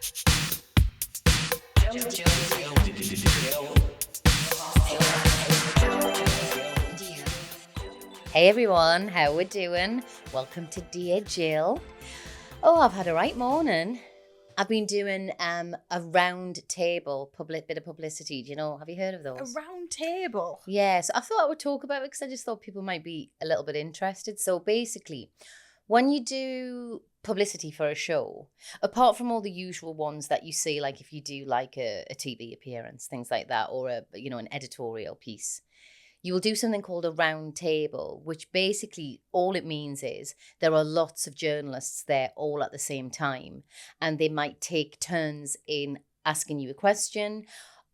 Hey everyone, how we doing? Welcome to Dear Jill. Oh, I've had a right morning. I've been doing a round table bit of publicity. Do you know? Have you heard of A those? round table? Yeah, so I thought I would talk about it because I just thought people might be a little bit interested. So basically, when you do publicity for a show, apart from all the usual ones that you see, like if you do like a TV appearance, things like that, or an editorial piece, you will do something called a round table, which basically all it means is there are lots of journalists there all at the same time, and they might take turns in asking you a question,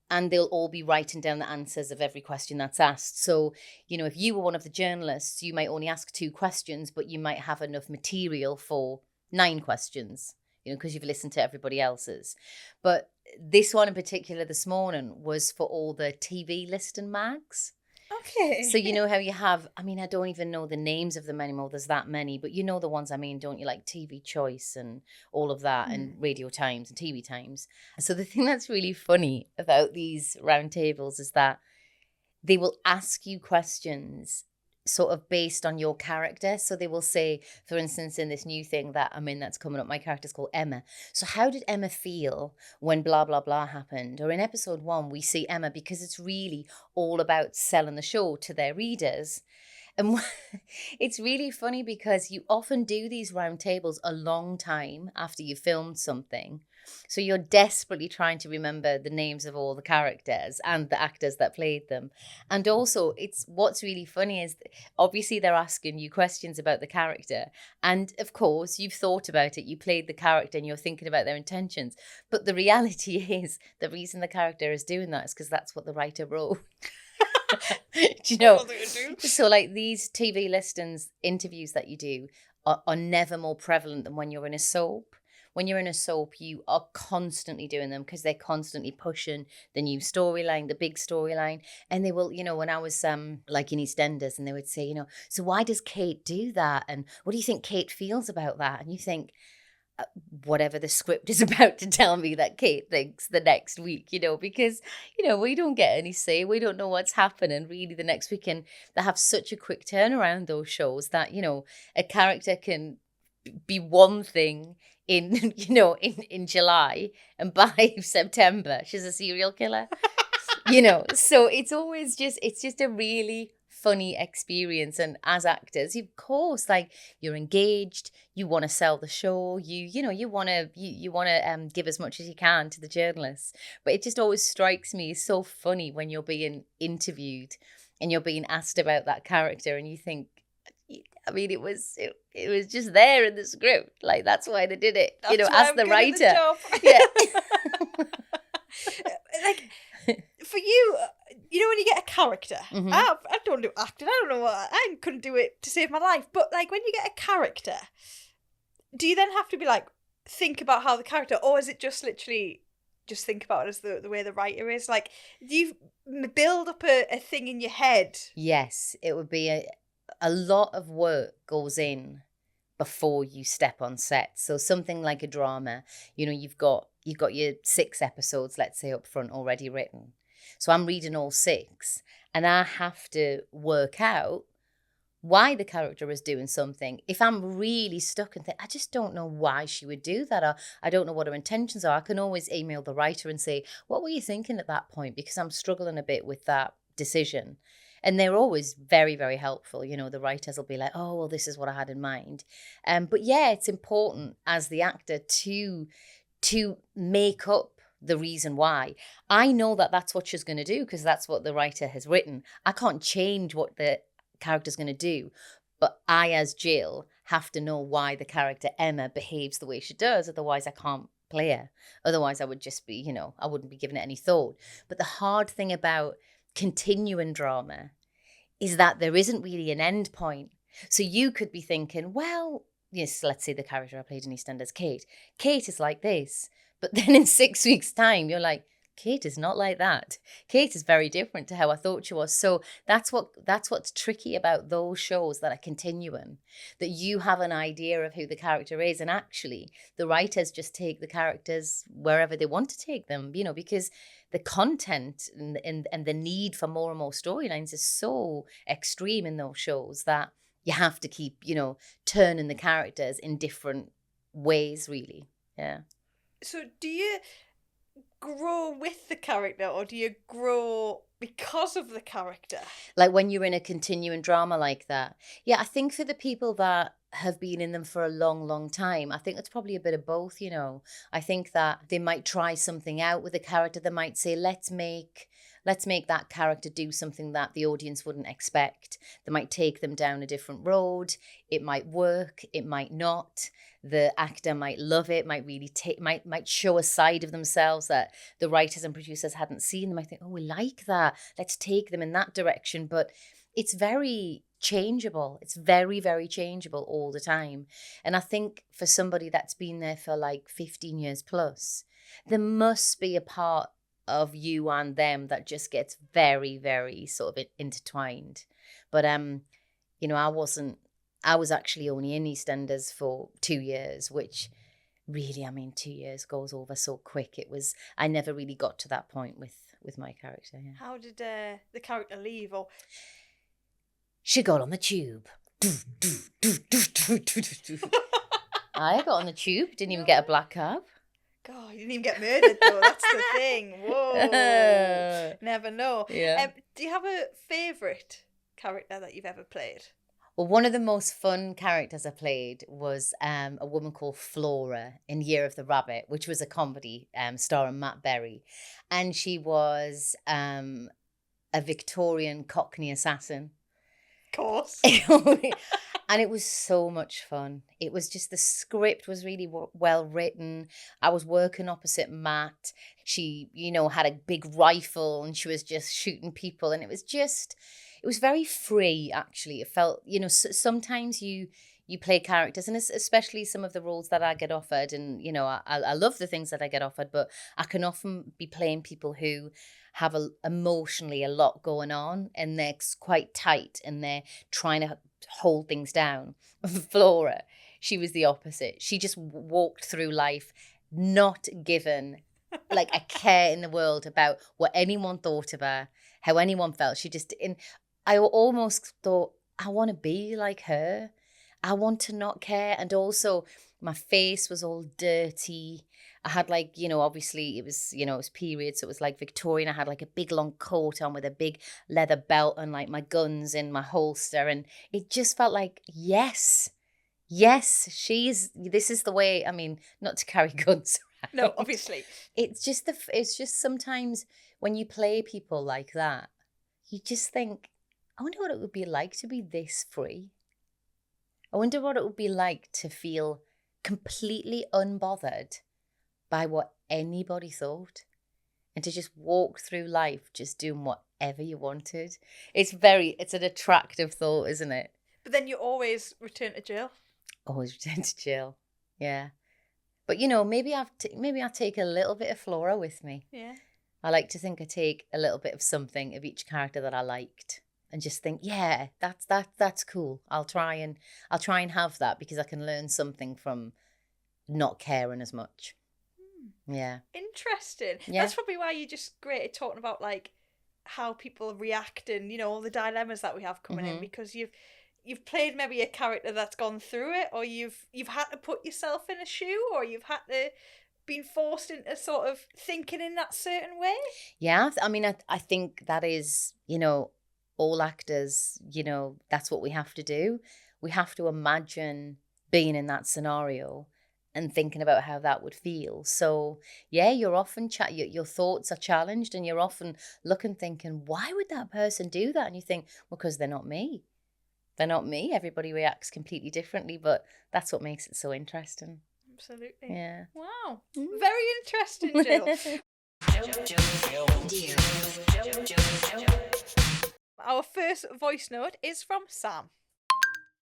and they'll all be writing down the answers of every question that's asked. So, if you were one of the journalists, you might only ask 2 questions, but you might have enough material for 9 questions, because you've listened to everybody else's. But this one in particular this morning was for all the TV listing mags. Okay. So you know how you have, I don't even know the names of them anymore. There's that many, but you know the ones I mean, don't you? Like TV Choice and all of that, and Radio Times and TV Times. So the thing that's really funny about these roundtables is that they will ask you questions sort of based on your character. So they will say, for instance, in this new thing that I'm in that's coming up, my character's called Emma. So how did Emma feel when blah, blah, blah happened? Or in episode 1, we see Emma, because it's really all about selling the show to their readers. And it's really funny because you often do these round tables a long time after you filmed something. So you're desperately trying to remember the names of all the characters and the actors that played them. And also, what's really funny is obviously they're asking you questions about the character. And of course, you've thought about it. You played the character and you're thinking about their intentions. But the reality is the reason the character is doing that is because that's what the writer wrote. Do you know? So like these TV listings, interviews that you do are never more prevalent than when you're in a soap. When you're in a soap, you are constantly doing them because they're constantly pushing the new storyline, the big storyline. And they will, when I was like in EastEnders, and they would say, so why does Kate do that? And what do you think Kate feels about that? And you think, whatever the script is about to tell me that Kate thinks the next week, because, we don't get any say. We don't know what's happening really the next week. And they have such a quick turnaround, those shows, that, a character can be one thing in, in July, and by September, she's a serial killer, so it's just a really funny experience. And as actors, of course, like, you're engaged, you want to sell the show, you want to give as much as you can to the journalists. But it just always strikes me as so funny when you're being interviewed and you're being asked about that character, and you think, it was just there in the script. Like, that's why they did it, as the writer. Yeah. Like, for you, when you get a character, Mm-hmm. I don't do acting. I don't know I couldn't do it to save my life. But like, when you get a character, do you then have to be like, think about how the character, or is it just literally just think about it as the way the writer is? Like, do you build up a thing in your head? Yes, it would be a lot of work goes in before you step on set. So something like a drama, you've got your 6 episodes, let's say, up front already written. So I'm reading all 6, and I have to work out why the character is doing something. If I'm really stuck and think, I just don't know why she would do that, or I don't know what her intentions are, I can always email the writer and say, what were you thinking at that point? Because I'm struggling a bit with that decision. And they're always very, very helpful. The writers will be like, oh, well, this is what I had in mind. But yeah, it's important as the actor to make up the reason why. I know that that's what she's going to do because that's what the writer has written. I can't change what the character's going to do. But I, as Jill, have to know why the character Emma behaves the way she does. Otherwise, I can't play her. Otherwise, I would just be, I wouldn't be giving it any thought. But the hard thing about continuing drama is that there isn't really an end point. So you could be thinking, well, yes, let's say the character I played in EastEnders, Kate is like this. But then in 6 weeks' time, you're like, Kate is not like that. Kate is very different to how I thought she was. So that's what's tricky about those shows that are continuing, that you have an idea of who the character is, and actually the writers just take the characters wherever they want to take them, because the content and the need for more and more storylines is so extreme in those shows that you have to keep, turning the characters in different ways, really. Yeah. So do you grow with the character, or do you grow because of the character? Like when you're in a continuing drama like that. Yeah, I think for the people that have been in them for a long, long time, I think it's probably a bit of both, I think that they might try something out with a character. They might say, let's make that character do something that the audience wouldn't expect. They might take them down a different road. It might work, it might not. The actor might love it, might really might show a side of themselves that the writers and producers hadn't seen. They might think, oh, we like that, let's take them in that direction. But it's very changeable. It's very, very changeable all the time. And I think for somebody that's been there for like 15 years plus, there must be a part of you and them that just gets very, very sort of intertwined. But I was actually only in EastEnders for 2 years, which really, 2 years goes over so quick. I never really got to that point with my character. Yeah. How did the character leave? Or she got on the tube. I got on the tube, didn't even get a black cab. God, you didn't even get murdered though. That's the thing. Whoa. Never know. Yeah. Do you have a favourite character that you've ever played? Well, one of the most fun characters I played was a woman called Flora in Year of the Rabbit, which was a comedy starring Matt Berry. And she was a Victorian Cockney assassin. Of course. And it was so much fun. It was just, the script was really well written. I was working opposite Matt. She, had a big rifle and she was just shooting people. And it was very free, actually. It felt, sometimes you play characters, and especially some of the roles that I get offered. And, I love the things that I get offered, but I can often be playing people who have emotionally a lot going on, and they're quite tight and they're trying to hold things down. Flora, she was the opposite. She just walked through life not given like a care in the world about what anyone thought of her, how anyone felt. I almost thought, I want to be like her. I want to not care. And also my face was all dirty. I had obviously it was period. So it was like Victorian. I had like a big long coat on with a big leather belt and like my guns in my holster. And it just felt like, yes, this is the way, not to carry guns around. No, obviously. It's just sometimes when you play people like that, you just think, I wonder what it would be like to be this free. I wonder what it would be like to feel completely unbothered by what anybody thought, and to just walk through life just doing whatever you wanted. It's an attractive thought, isn't it? But then you always return to jail. Always return to jail. Yeah. But maybe I take a little bit of Flora with me. Yeah. I like to think I take a little bit of something of each character that I liked, and just think, yeah, that's cool. I'll try and have that, because I can learn something from not caring as much. Yeah. Interesting. Yeah. That's probably why you're just great at talking about like how people react and all the dilemmas that we have coming in, because you've played maybe a character that's gone through it, or you've had to put yourself in a shoe, or you've had to been forced into sort of thinking in that certain way. Yeah, I think that is, all actors, that's what we have to do. We have to imagine being in that scenario and thinking about how that would feel. So yeah, you're often your thoughts are challenged, and you're often looking, thinking, why would that person do that? And you think, well, because they're not me. They're not me. Everybody reacts completely differently, but that's what makes it so interesting. Absolutely. Yeah. Wow. Very interesting, Jill. Our first voice note is from Sam.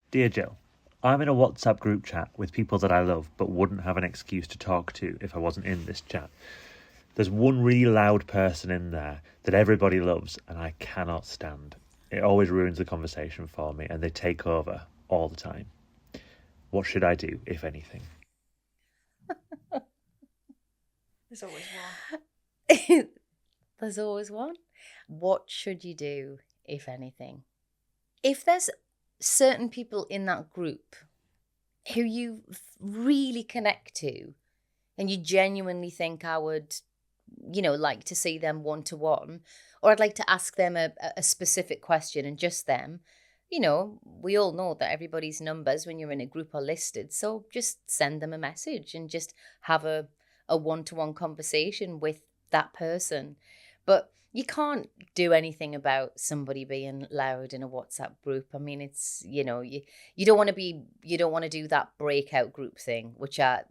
Dear Jill, I'm in a WhatsApp group chat with people that I love but wouldn't have an excuse to talk to if I wasn't in this chat. There's one really loud person in there that everybody loves and I cannot stand. It always ruins the conversation for me and they take over all the time. What should I do, if anything? There's always one. There's always one. What should you do, if anything? If there's certain people in that group who you really connect to and you genuinely think I would, like to see them one-to-one, or I'd like to ask them a specific question and just them, we all know that everybody's numbers when you're in a group are listed. So just send them a message and just have a one-to-one conversation with that person. But you can't do anything about somebody being loud in a WhatsApp group. I mean, it's, you don't want to do that breakout group thing, which I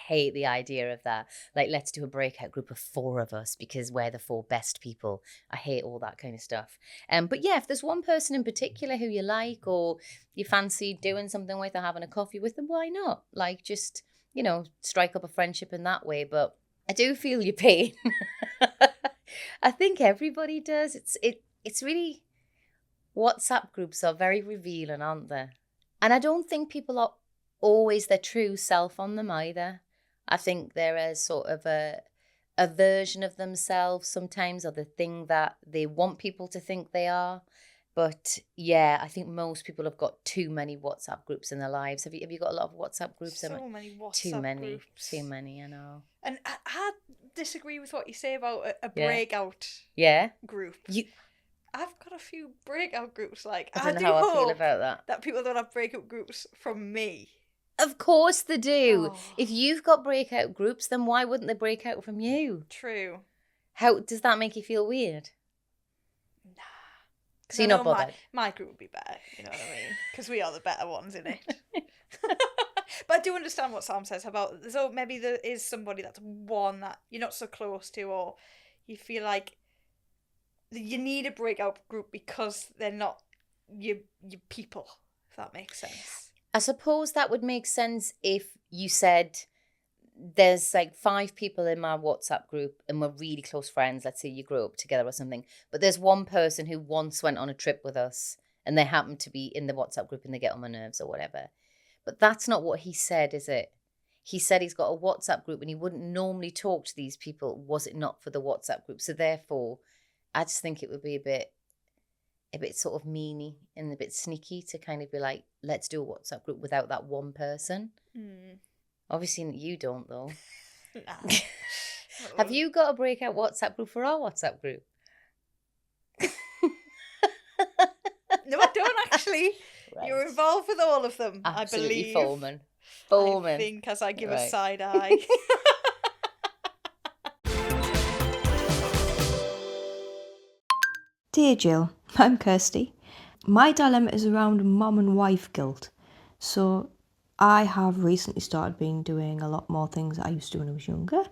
hate the idea of that. Like, let's do a breakout group of 4 of us because we're the 4 best people. I hate all that kind of stuff. But yeah, if there's one person in particular who you like or you fancy doing something with or having a coffee with them, why not? Like, just, strike up a friendship in that way. But I do feel your pain. I think everybody does. It's really, WhatsApp groups are very revealing, aren't they? And I don't think people are always their true self on them either. I think they're a sort of a version of themselves sometimes, or the thing that they want people to think they are. But yeah, I think most people have got too many WhatsApp groups in their lives. Have you got a lot of WhatsApp groups? So many WhatsApp groups. Too many, I know. And I disagree with what you say about a breakout group. I've got a few breakout groups. Like, I don't know how I feel about that people don't have breakout groups from me. Of course they do. Oh. If you've got breakout groups, then why wouldn't they break out from you? True. How does that make you feel weird? Nah. So you're not bothered? My group would be better, you know what I mean? Because we are the better ones in it. But I do understand what Sam says about, so maybe there is somebody that's one that you're not so close to, or you feel like you need a breakout group because they're not your people, if that makes sense. I suppose that would make sense if you said there's like 5 people in my WhatsApp group and we're really close friends. Let's say you grew up together or something. But there's one person who once went on a trip with us and they happen to be in the WhatsApp group and they get on my nerves or whatever. But that's not what he said, is it? He said he's got a WhatsApp group and he wouldn't normally talk to these people was it not for the WhatsApp group. So therefore, I just think it would be a bit sort of meany and a bit sneaky to kind of be like, let's do a WhatsApp group without that one person. Obviously you don't, though. Nah. Have you got a breakout WhatsApp group for our WhatsApp group? No, I don't actually. Right. You're involved with all of them, Absolutely, I believe. Foreman. I think as I give a side eye. Dear Jill, I'm Kirsty. My dilemma is around mum and wife guilt. So I have recently started doing a lot more things that I used to do when I was younger.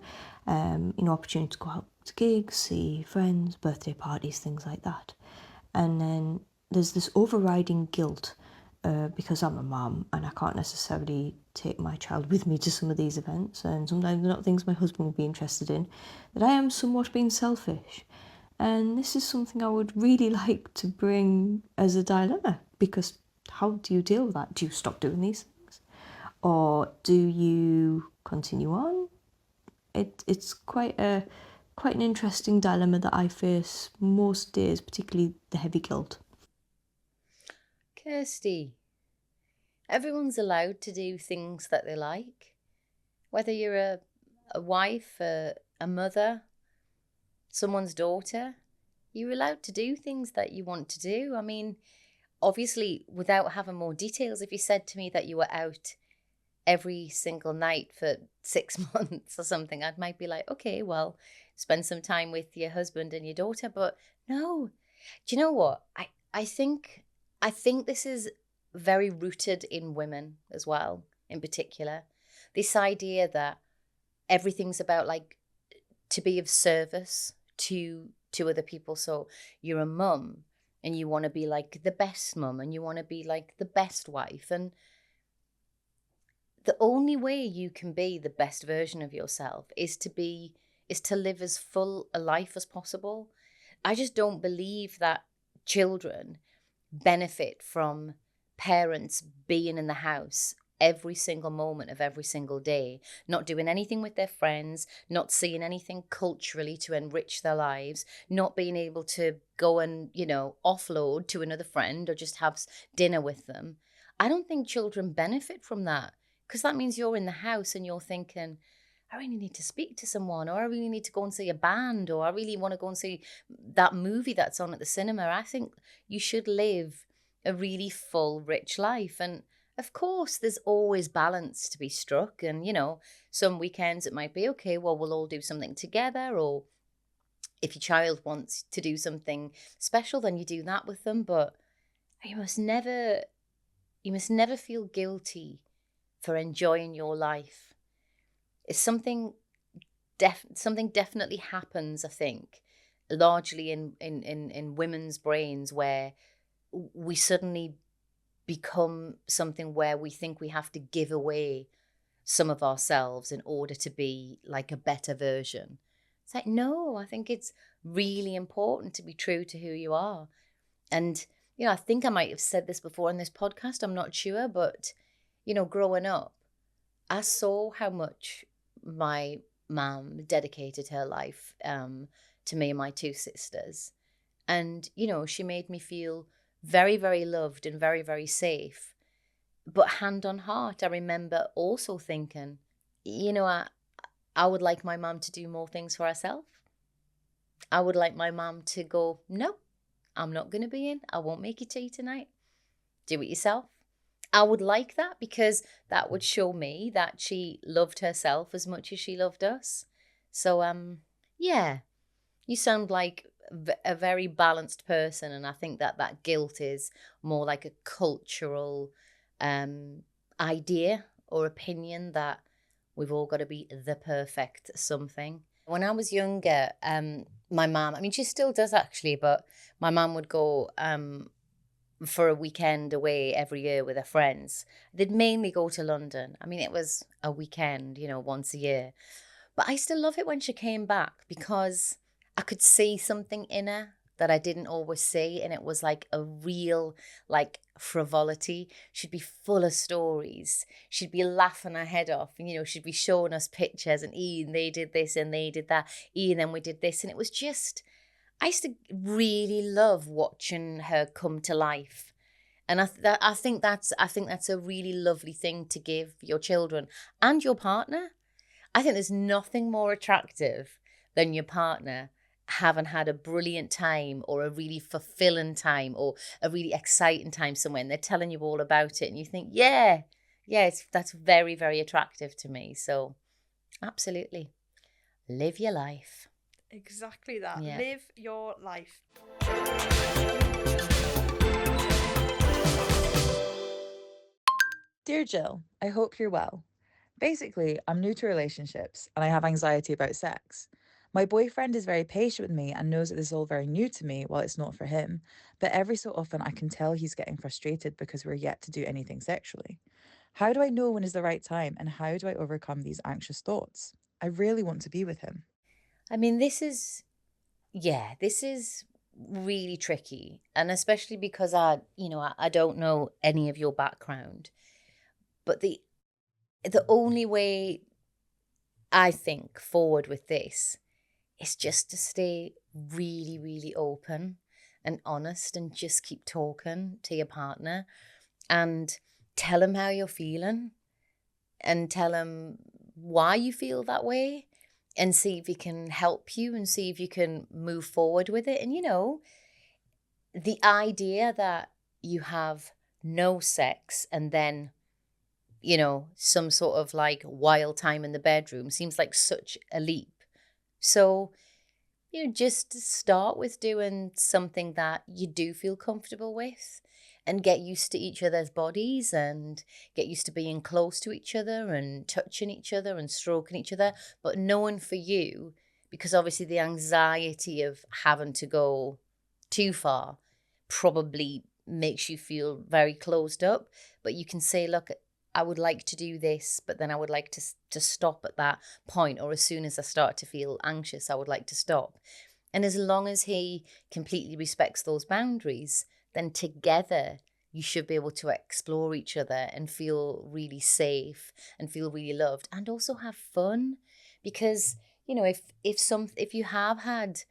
Opportunity to go out to gigs, see friends, birthday parties, things like that. And then there's this overriding guilt because I'm a mum and I can't necessarily take my child with me to some of these events, and sometimes they're not things my husband would be interested in, that I am somewhat being selfish. And this is something I would really like to bring as a dilemma, because how do you deal with that? Do you stop doing these things? Or do you continue on? It's quite an interesting dilemma that I face most days, particularly the heavy guilt. Kirsty, everyone's allowed to do things that they like. Whether you're a wife, a mother, someone's daughter, you're allowed to do things that you want to do. I mean, obviously, without having more details, if you said to me that you were out every single night for 6 months or something, I might be like, okay, well, spend some time with your husband and your daughter. But no, do you know what? I think this is very rooted in women as well, in particular. This idea that everything's about like to be of service to other people. So you're a mum and you want to be like the best mum and you want to be like the best wife. And the only way you can be the best version of yourself is to be is to live as full a life as possible. I just don't believe that children benefit from parents being in the house every single moment of every single day, not doing anything with their friends, not seeing anything culturally to enrich their lives, not being able to go and, offload to another friend or just have dinner with them. I don't think children benefit from that, because that means you're in the house and you're thinking, I really need to speak to someone, or I really need to go and see a band, or I really want to go and see that movie that's on at the cinema. I think you should live a really full, rich life. And of course, there's always balance to be struck. And, some weekends it might be, okay, well, we'll all do something together. Or if your child wants to do something special, then you do that with them. But you must never feel guilty for enjoying your life. It's something definitely happens, I think, largely in women's brains, where we suddenly become something where we think we have to give away some of ourselves in order to be like a better version. It's like, no, I think it's really important to be true to who you are. And, I think I might have said this before in this podcast, I'm not sure, but, growing up, I saw how much my mum dedicated her life to me and my two sisters. And, she made me feel very, very loved and very, very safe. But hand on heart, I remember also thinking, I would like my mum to do more things for herself. I would like my mum to go, no, I'm not going to be in. I won't make you tea tonight. Do it yourself. I would like that, because that would show me that she loved herself as much as she loved us. So, yeah, you sound like a very balanced person. And I think that guilt is more like a cultural idea or opinion that we've all got to be the perfect something. When I was younger, my mum, she still does actually, but my mum would go for a weekend away every year with her friends. They'd mainly go to London. It was a weekend, once a year. But I still love it when she came back, because I could see something in her that I didn't always see. And it was like a real, frivolity. She'd be full of stories. She'd be laughing her head off. And, she'd be showing us pictures, and Ian, they did this and they did that. Ian, then we did this. And it was just, I used to really love watching her come to life. And I think that's a really lovely thing to give your children and your partner. I think there's nothing more attractive than your partner having had a brilliant time, or a really fulfilling time, or a really exciting time somewhere, and they're telling you all about it, and you think, that's very, very attractive to me. So absolutely, live your life. Exactly that. Yeah. Live your life. Dear Jill, I hope you're well. Basically, I'm new to relationships and I have anxiety about sex. My boyfriend is very patient with me and knows that this is all very new to me while it's not for him, but every so often I can tell he's getting frustrated because we're yet to do anything sexually. How do I know when is the right time, and how do I overcome these anxious thoughts? I really want to be with him. This is really tricky, and especially because I don't know any of your background, but the only way I think forward with this is just to stay really, really open and honest, and just keep talking to your partner and tell him how you're feeling, and tell him why you feel that way, and see if he can help you, and see if you can move forward with it. And, the idea that you have no sex and then, some sort of wild time in the bedroom seems like such a leap. So, just start with doing something that you do feel comfortable with, and get used to each other's bodies, and get used to being close to each other and touching each other and stroking each other. But knowing for you, because obviously the anxiety of having to go too far probably makes you feel very closed up, but you can say, look, I would like to do this, but then I would like to stop at that point, or as soon as I start to feel anxious, I would like to stop. And as long as he completely respects those boundaries, then together you should be able to explore each other and feel really safe and feel really loved and also have fun. Because, you know, if you have had,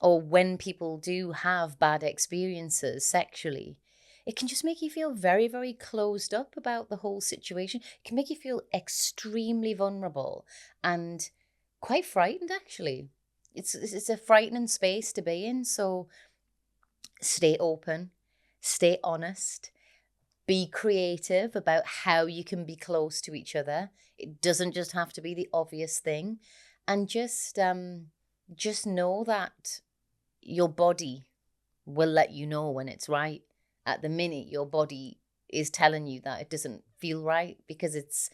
or when people do have bad experiences sexually, it can just make you feel very, very closed up about the whole situation. It can make you feel extremely vulnerable and quite frightened, actually. It's a frightening space to be in. So stay open, stay honest, be creative about how you can be close to each other. It doesn't just have to be the obvious thing. And just know that your body will let you know when it's right. At the minute your body is telling you that it doesn't feel right, because it's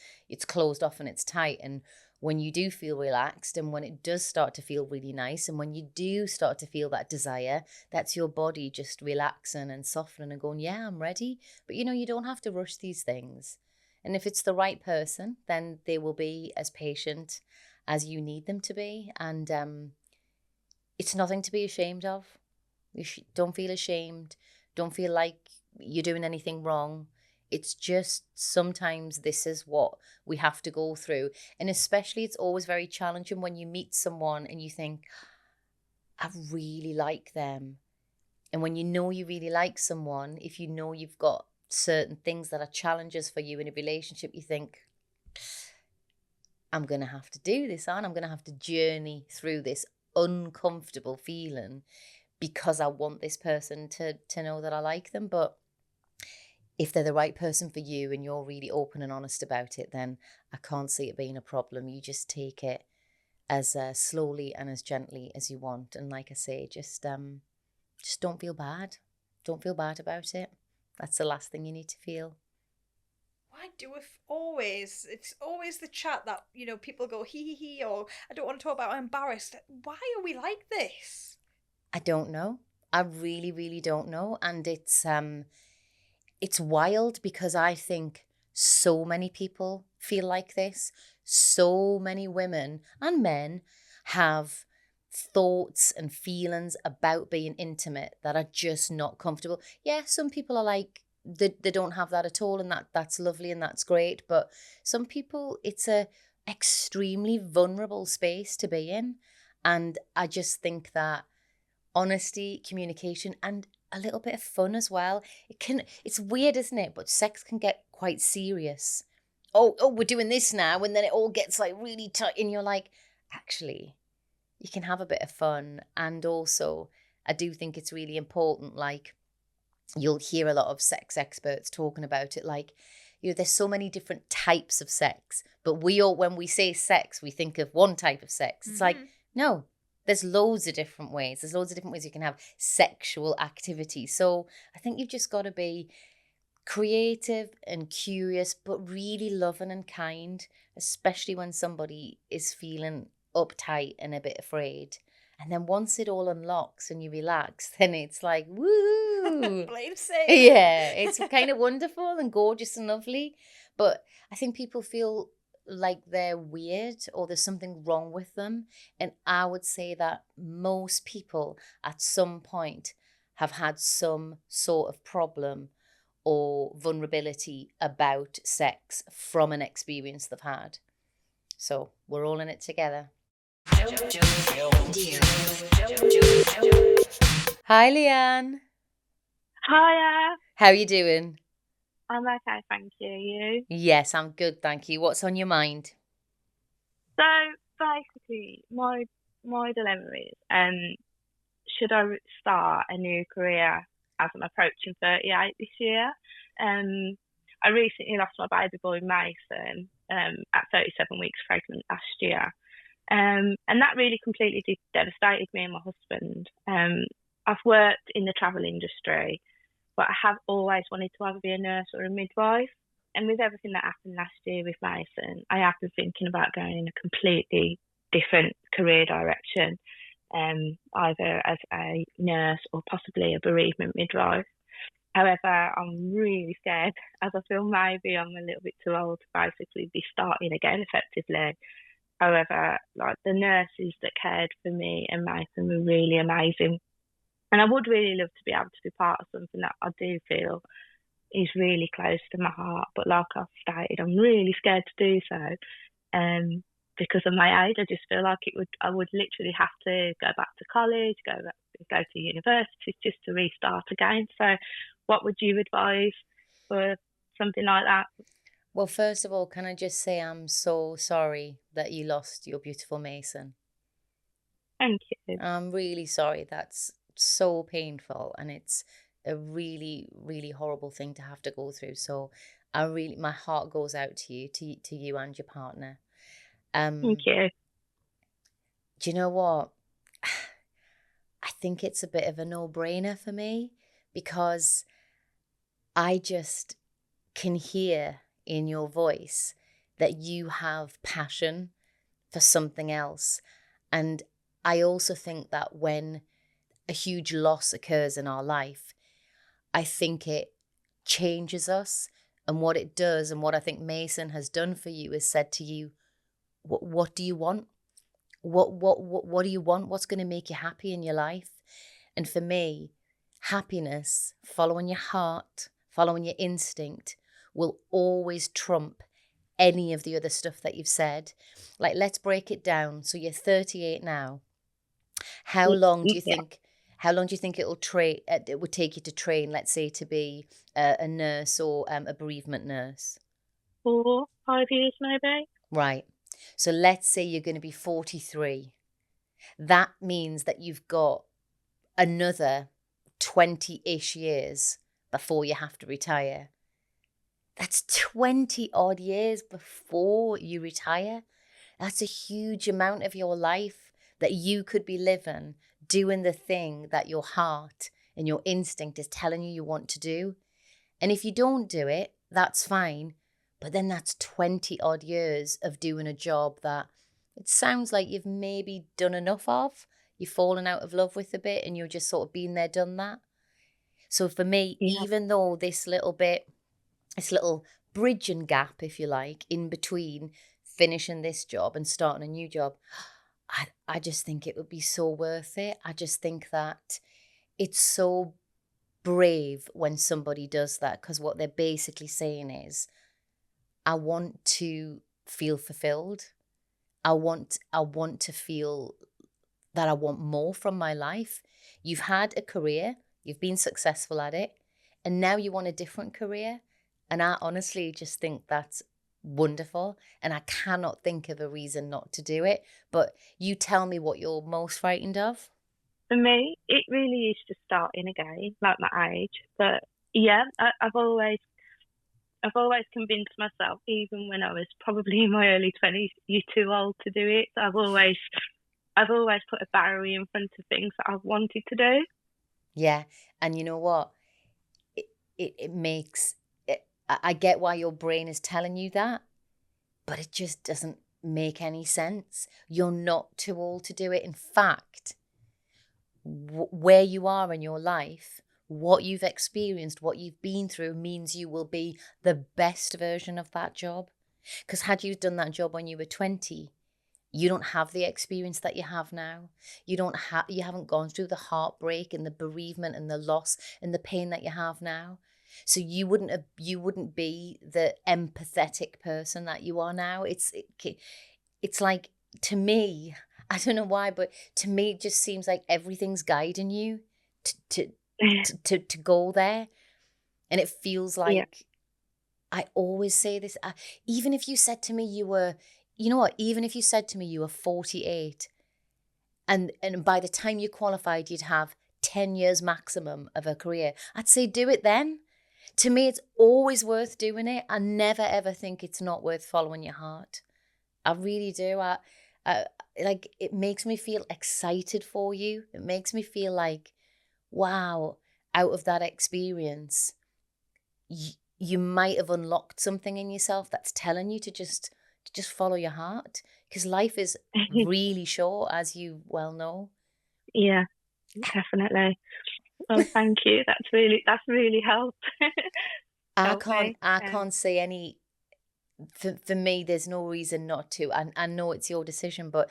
closed off and it's tight. And when you do feel relaxed, and when it does start to feel really nice, and when you do start to feel that desire, that's your body just relaxing and softening and going, yeah, I'm ready. But you know, you don't have to rush these things. And if it's the right person, then they will be as patient as you need them to be. And it's nothing to be ashamed of. Don't feel ashamed. Don't feel like you're doing anything wrong. It's just sometimes this is what we have to go through. And especially it's always very challenging when you meet someone and you think, I really like them. And when you know you really like someone, if you know you've got certain things that are challenges for you in a relationship, you think, I'm going to have to do this, and I'm going to have to journey through this uncomfortable feeling because I want this person to know that I like them. But if they're the right person for you and you're really open and honest about it, then I can't see it being a problem. You just take it as slowly and as gently as you want. And like I say, just don't feel bad. Don't feel bad about it. That's the last thing you need to feel. Why do it's always the chat that, you know, people go he, or I don't want to talk about, I'm embarrassed. Why are we like this? I don't know. I really, really don't know. And it's wild, because I think so many people feel like this. So many women and men have thoughts and feelings about being intimate that are just not comfortable. Yeah, some people are like, they don't have that at all, and that's lovely and that's great. But some people, it's a extremely vulnerable space to be in. And I just think that honesty, communication, and a little bit of fun as well. It's weird, isn't it? But sex can get quite serious. Oh, we're doing this now, and then it all gets like really tight, and you're like, actually, you can have a bit of fun. And also, I do think it's really important, like, you'll hear a lot of sex experts talking about it, like, you know, there's so many different types of sex, but when we say sex, we think of one type of sex. It's like, no, there's loads of different ways. There's loads of different ways you can have sexual activity. So I think you've just got to be creative and curious, but really loving and kind, especially when somebody is feeling uptight and a bit afraid. And then once it all unlocks and you relax, then it's like, woo! Blame safe. Yeah, it's kind of wonderful and gorgeous and lovely. But I think people feel like they're weird or there's something wrong with them. And I would say that most people at some point have had some sort of problem or vulnerability about sex from an experience they've had. So we're all in it together. Hi, Leanne. Hiya. How are you doing? I'm okay, thank you. You? Yes, I'm good, thank you. What's on your mind? So basically, my dilemma is, should I start a new career as I'm approaching 38 this year? I recently lost my baby boy Mason at 37 weeks pregnant last year. And that really completely devastated me and my husband. I've worked in the travel industry, but I have always wanted to either be a nurse or a midwife. And with everything that happened last year with Mason, I have been thinking about going in a completely different career direction, either as a nurse or possibly a bereavement midwife. However, I'm really scared as I feel maybe I'm a little bit too old to basically be starting again effectively. However, like the nurses that cared for me and Mason were really amazing. And I would really love to be able to be part of something that I do feel is really close to my heart. But like I've stated, I'm really scared to do so. Because of my age, I just feel like I would literally have to go back to college, go to university just to restart again. So what would you advise for something like that? Well, first of all, can I just say I'm so sorry that you lost your beautiful Mason. Thank you. I'm really sorry. That's so painful, and it's a really, really horrible thing to have to go through. So my heart goes out to you, to you and your partner. Thank you. Do you know what? I think it's a bit of a no-brainer for me, because I just can hear in your voice that you have passion for something else. And I also think that when a huge loss occurs in our life, I think it changes us. And what it does, and what I think Mason has done for you, is said to you, what do you want? What do you want? What's going to make you happy in your life? And for me, happiness, following your heart, following your instinct, will always trump any of the other stuff that you've said. Like, let's break it down. So you're 38 now. How long do you think? How long do you think it would take you to train, let's say, to be a nurse or a bereavement nurse? 4, 5 years maybe. Right. So let's say you're going to be 43. That means that you've got another 20-ish years before you have to retire. That's 20 odd years before you retire. That's a huge amount of your life that you could be living, doing the thing that your heart and your instinct is telling you want to do. And if you don't do it, that's fine. But then that's 20 odd years of doing a job that it sounds like you've maybe done enough of. You've fallen out of love with a bit, and you're just sort of been there, done that. So for me, even though this little bridging gap, if you like, in between finishing this job and starting a new job, I just think it would be so worth it. I just think that it's so brave when somebody does that, because what they're basically saying is, I want to feel fulfilled. I want to feel that I want more from my life. You've had a career, you've been successful at it, and now you want a different career. And I honestly just think that's wonderful, and I cannot think of a reason not to do it. But you tell me what you're most frightened of. For me, it really is just starting again, like my age. But yeah, I've always convinced myself, even when I was probably in my early 20s, you're too old to do it. I've always put a barrier in front of things that I've wanted to do. Yeah, and you know what? It makes it, I get why your brain is telling you that, but it just doesn't make any sense. You're not too old to do it. In fact, where you are in your life, what you've experienced, what you've been through, means you will be the best version of that job. Because had you done that job when you were 20, you don't have the experience that you have now. You haven't gone through the heartbreak and the bereavement and the loss and the pain that you have now. So you wouldn't be the empathetic person that you are now. It's like, to me, I don't know why, but to me it just seems like everything's guiding you to go there. And it feels like, I always say this, even if you said to me even if you said to me you were 48 and by the time you qualified you'd have 10 years maximum of a career, I'd say do it then. To me, it's always worth doing it. I never ever think it's not worth following your heart. I really do. Like, it makes me feel excited for you. It makes me feel like, wow, out of that experience, you might have unlocked something in yourself that's telling you to just follow your heart, because life is really short, as you well know. Yeah, definitely. Oh, thank you. That's really helped. I Okay. can't say any. For me, there's no reason not to. I know it's your decision, but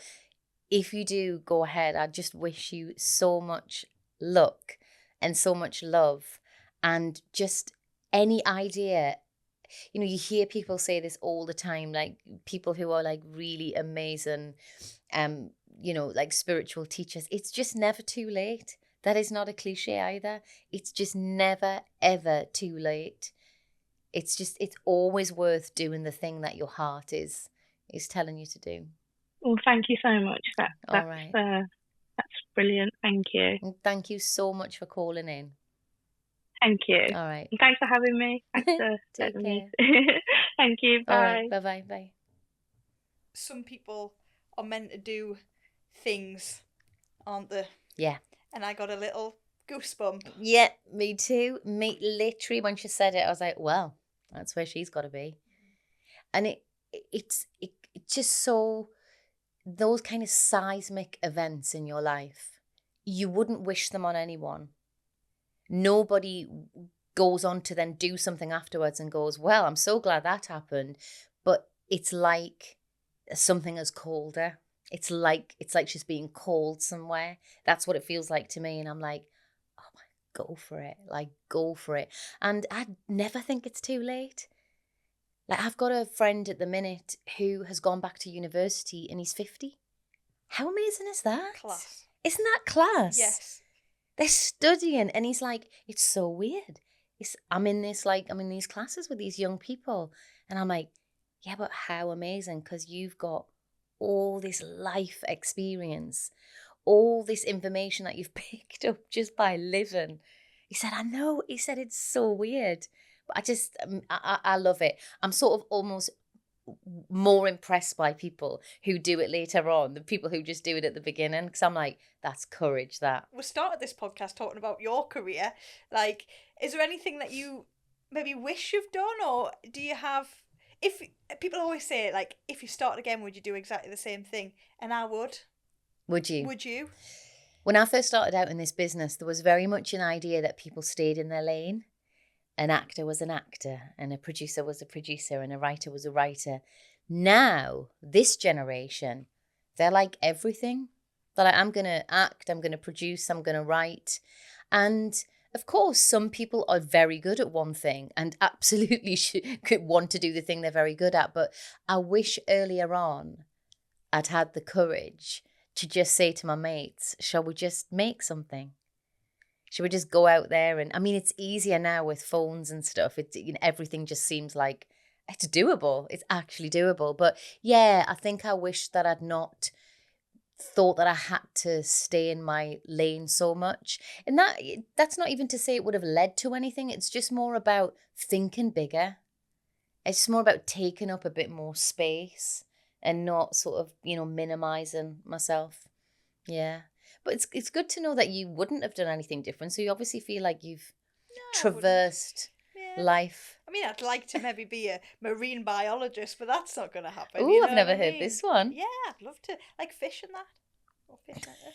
if you do go ahead, I just wish you so much luck and so much love, and just any idea. You know, you hear people say this all the time, like people who are like really amazing, like spiritual teachers. It's just never too late. That is not a cliche either. It's just never, ever too late. It's always worth doing the thing that your heart is telling you to do. Well, thank you so much. All right. That's brilliant. Thank you. And thank you so much for calling in. Thank you. All right. And thanks for having me. Thanks for Take letting care. me. Thank you. Bye. All right. Bye. Bye. Some people are meant to do things, aren't they? Yeah. And I got a little goosebump. Yeah, me too. Me literally when she said it, I was like, well, that's where she's got to be. And it's just so, those kind of seismic events in your life, you wouldn't wish them on anyone. Nobody goes on to then do something afterwards and goes, well, I'm so glad that happened. But it's like something has called her. It's like she's being called somewhere. That's what it feels like to me. And I'm like, oh my, go for it. Like, go for it. And I never think it's too late. Like, I've got a friend at the minute who has gone back to university and he's 50. How amazing is that? Class. Isn't that class? Yes. They're studying and he's like, it's so weird. I'm in these classes with these young people. And I'm like, yeah, but how amazing, because you've got all this life experience, all this information that you've picked up just by living. He said, I know. He said, it's so weird. But I love it. I'm sort of almost more impressed by people who do it later on than people who just do it at the beginning, because I'm like, that's courage. That we started this podcast talking about your career. Like, is there anything that you maybe wish you've done, or do you have, if people always say, like, if you started again, would you do exactly the same thing? And I would. Would you? When I first started out in this business, there was very much an idea that people stayed in their lane. An actor was an actor, and a producer was a producer, and a writer was a writer. Now, this generation, they're like everything. They're like, I'm going to act, I'm going to produce, I'm going to write. And of course, some people are very good at one thing and absolutely could want to do the thing they're very good at. But I wish earlier on I'd had the courage to just say to my mates, shall we just make something? Should we just go out there? And I mean, it's easier now with phones and stuff. It's, everything just seems like it's doable. It's actually doable. But yeah, I think I wish that I'd not thought that I had to stay in my lane so much. And that's not even to say it would have led to anything. It's just more about thinking bigger. It's just more about taking up a bit more space and not sort of, minimizing myself. Yeah. But it's good to know that you wouldn't have done anything different. So you obviously feel like you've traversed life. I mean, I'd like to maybe be a marine biologist, but that's not going to happen. Ooh, I've never heard this one. Yeah, I'd love to. Like fish and that. Or fish like this.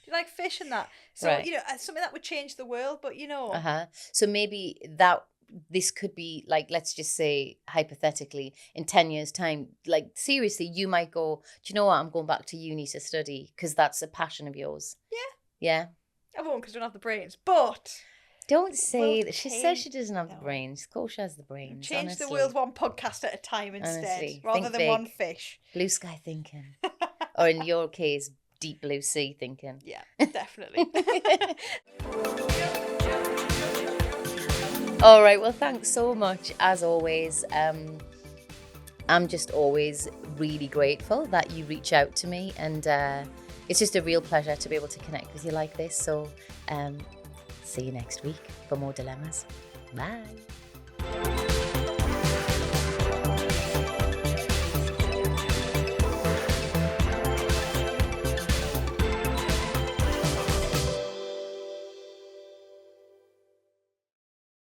Do you like fish and that? So, Right. Something that would change the world, but So maybe this could be like, let's just say hypothetically, in 10 years' time, like seriously, you might go, do you know what? I'm going back to uni to study because that's a passion of yours. Yeah. I won't because I don't have the brains, but Don't say We'll that. She says she doesn't have the No. brains. Of course she has the brains. change honestly. the world one podcast at a time instead, Honestly, rather think than big. one fish. Blue sky thinking. Or in your case, deep blue sea thinking. Yeah, definitely. All right, well, thanks so much, as always. I'm just always really grateful that you reach out to me, and it's just a real pleasure to be able to connect with you like this. So see you next week for more dilemmas. Bye.